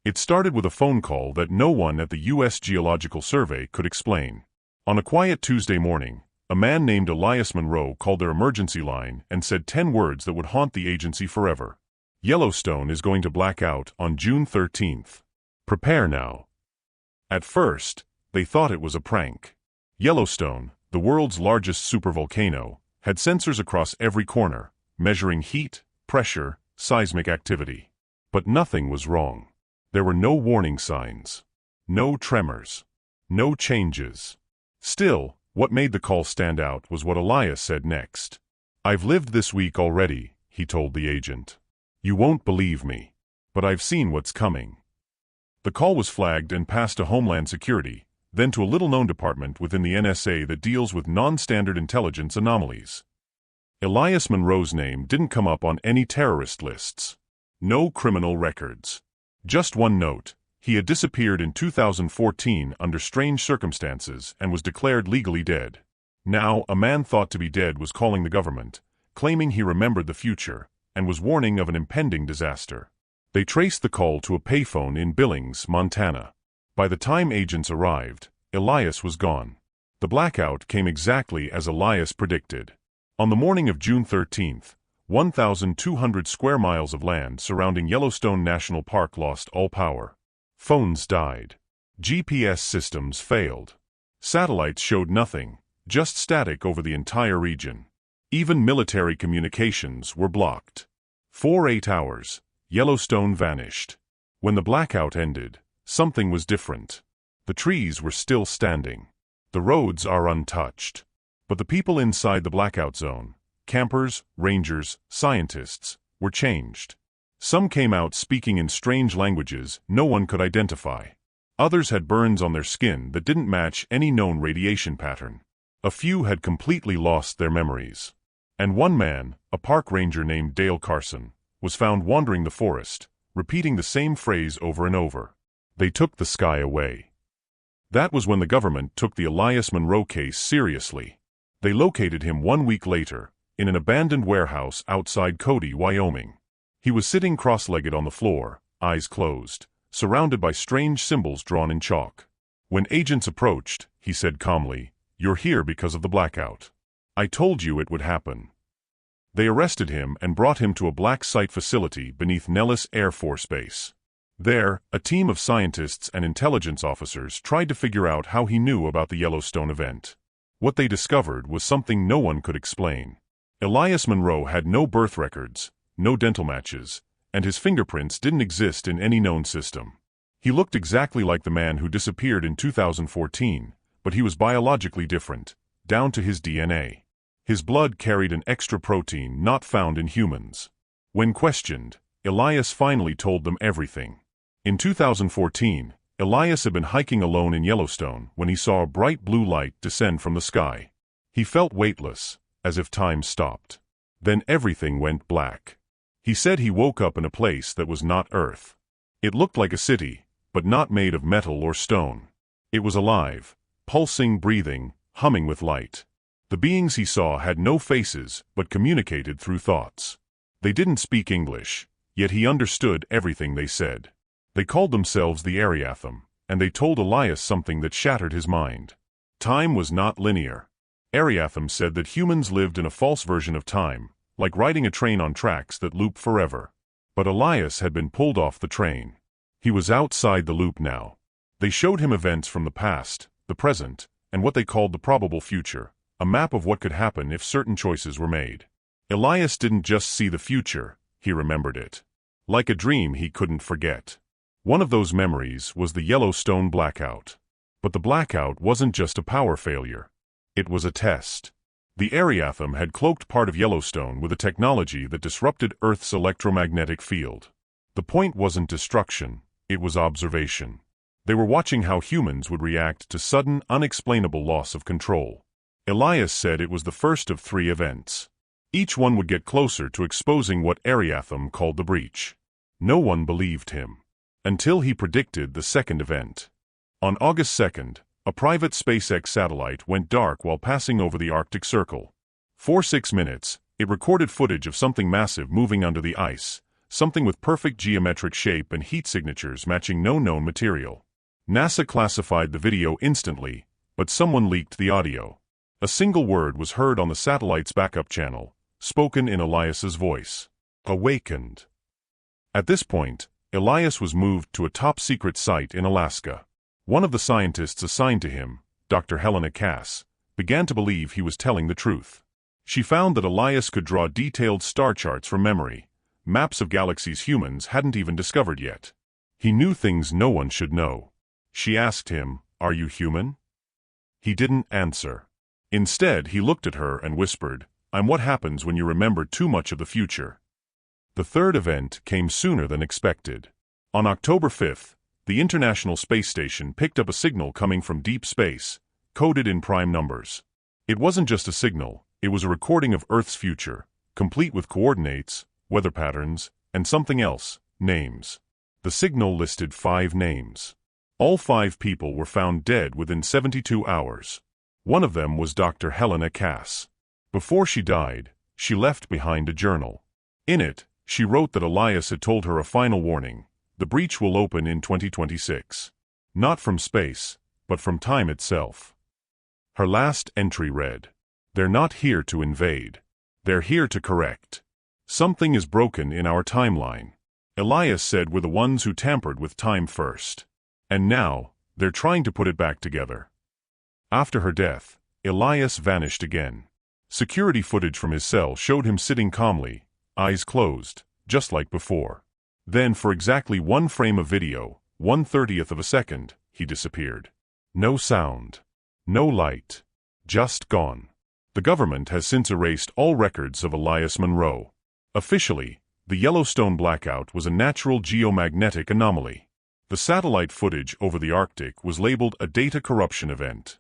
It started with a phone call that no one at the U.S. Geological Survey could explain. On a quiet Tuesday morning, a man named Elias Monroe called their emergency line and said 10 words that would haunt the agency forever. Yellowstone is going to black out on June 13th. Prepare now. At first, they thought it was a prank. Yellowstone, the world's largest supervolcano, had sensors across every corner, measuring heat, pressure, seismic activity. But nothing was wrong. There were no warning signs. No tremors. No changes. Still, what made the call stand out was what Elias said next. "I've lived this week already," he told the agent. "You won't believe me. But I've seen what's coming." The call was flagged and passed to Homeland Security, then to a little-known department within the NSA that deals with non-standard intelligence anomalies. Elias Monroe's name didn't come up on any terrorist lists. No criminal records. Just one note: he had disappeared in 2014 under strange circumstances and was declared legally dead. Now, a man thought to be dead was calling the government, claiming he remembered the future, and was warning of an impending disaster. They traced the call to a payphone in Billings, Montana. By the time agents arrived, Elias was gone. The blackout came exactly as Elias predicted. On the morning of June 13th, 1,200 square miles of land surrounding Yellowstone National Park lost all power. Phones died. GPS systems failed. Satellites showed nothing, just static over the entire region. Even military communications were blocked. For 8 hours, Yellowstone vanished. When the blackout ended, something was different. The trees were still standing. The roads are untouched. But the people inside the blackout zone, campers, rangers, scientists, were changed. Some came out speaking in strange languages no one could identify. Others had burns on their skin that didn't match any known radiation pattern. A few had completely lost their memories. And one man, a park ranger named Dale Carson, was found wandering the forest, repeating the same phrase over and over. "They took the sky away." That was when the government took the Elias Monroe case seriously. They located him 1 week later, in an abandoned warehouse outside Cody, Wyoming. He was sitting cross-legged on the floor, eyes closed, surrounded by strange symbols drawn in chalk. When agents approached, he said calmly, "You're here because of the blackout. I told you it would happen." They arrested him and brought him to a black site facility beneath Nellis Air Force Base. There, a team of scientists and intelligence officers tried to figure out how he knew about the Yellowstone event. What they discovered was something no one could explain. Elias Monroe had no birth records, no dental matches, and his fingerprints didn't exist in any known system. He looked exactly like the man who disappeared in 2014, but he was biologically different, down to his DNA. His blood carried an extra protein not found in humans. When questioned, Elias finally told them everything. In 2014, Elias had been hiking alone in Yellowstone when he saw a bright blue light descend from the sky. He felt weightless, as if time stopped. Then everything went black. He said he woke up in a place that was not Earth. It looked like a city, but not made of metal or stone. It was alive, pulsing, breathing, humming with light. The beings he saw had no faces but communicated through thoughts. They didn't speak English, yet he understood everything they said. They called themselves the Ariatham, and they told Elias something that shattered his mind. Time was not linear. Ariatham said that humans lived in a false version of time, like riding a train on tracks that loop forever. But Elias had been pulled off the train. He was outside the loop now. They showed him events from the past, the present, and what they called the probable future, a map of what could happen if certain choices were made. Elias didn't just see the future, he remembered it. Like a dream he couldn't forget. One of those memories was the Yellowstone Blackout. But the blackout wasn't just a power failure. It was a test. The Ariatham had cloaked part of Yellowstone with a technology that disrupted Earth's electromagnetic field. The point wasn't destruction, it was observation. They were watching how humans would react to sudden, unexplainable loss of control. Elias said it was the first of 3 events. Each one would get closer to exposing what Ariatham called the breach. No one believed him. Until he predicted the second event. On August 2nd, a private SpaceX satellite went dark while passing over the Arctic Circle. For 6 minutes, it recorded footage of something massive moving under the ice, something with perfect geometric shape and heat signatures matching no known material. NASA classified the video instantly, but someone leaked the audio. A single word was heard on the satellite's backup channel, spoken in Elias's voice. Awakened. At this point, Elias was moved to a top-secret site in Alaska. One of the scientists assigned to him, Dr. Helena Cass, began to believe he was telling the truth. She found that Elias could draw detailed star charts from memory, maps of galaxies humans hadn't even discovered yet. He knew things no one should know. She asked him, "Are you human?" He didn't answer. Instead, he looked at her and whispered, "I'm what happens when you remember too much of the future." The third event came sooner than expected. On October 5th, the International Space Station picked up a signal coming from deep space, coded in prime numbers. It wasn't just a signal, it was a recording of Earth's future, complete with coordinates, weather patterns, and something else, names. The signal listed 5 names. All 5 people were found dead within 72 hours. One of them was Dr. Helena Cass. Before she died, she left behind a journal. In it, she wrote that Elias had told her a final warning: the breach will open in 2026. Not from space, but from time itself. Her last entry read, "They're not here to invade. They're here to correct. Something is broken in our timeline." Elias said we're the ones who tampered with time first. And now, they're trying to put it back together. After her death, Elias vanished again. Security footage from his cell showed him sitting calmly, eyes closed, just like before. Then, for exactly 1 frame of video, 1/30th of a second, he disappeared. No sound. No light. Just gone. The government has since erased all records of Elias Monroe. Officially, the Yellowstone Blackout was a natural geomagnetic anomaly. The satellite footage over the Arctic was labeled a data corruption event.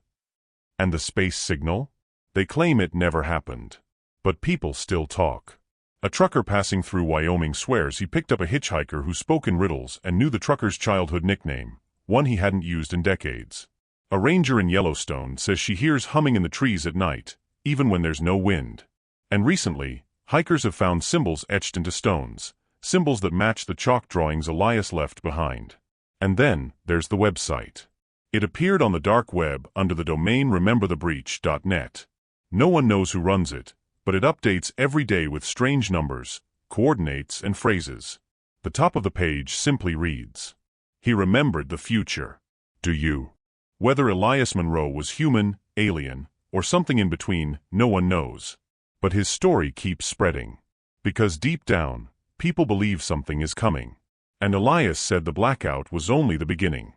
And the space signal? They claim it never happened. But people still talk. A trucker passing through Wyoming swears he picked up a hitchhiker who spoke in riddles and knew the trucker's childhood nickname, one he hadn't used in decades. A ranger in Yellowstone says she hears humming in the trees at night, even when there's no wind. And recently, hikers have found symbols etched into stones, symbols that match the chalk drawings Elias left behind. And then, there's the website. It appeared on the dark web under the domain rememberthebreach.net. No one knows who runs it, but it updates every day with strange numbers, coordinates, and phrases. The top of the page simply reads, "He remembered the future. Do you?" Whether Elias Monroe was human, alien, or something in between, no one knows. But his story keeps spreading. Because deep down, people believe something is coming. And Elias said the blackout was only the beginning.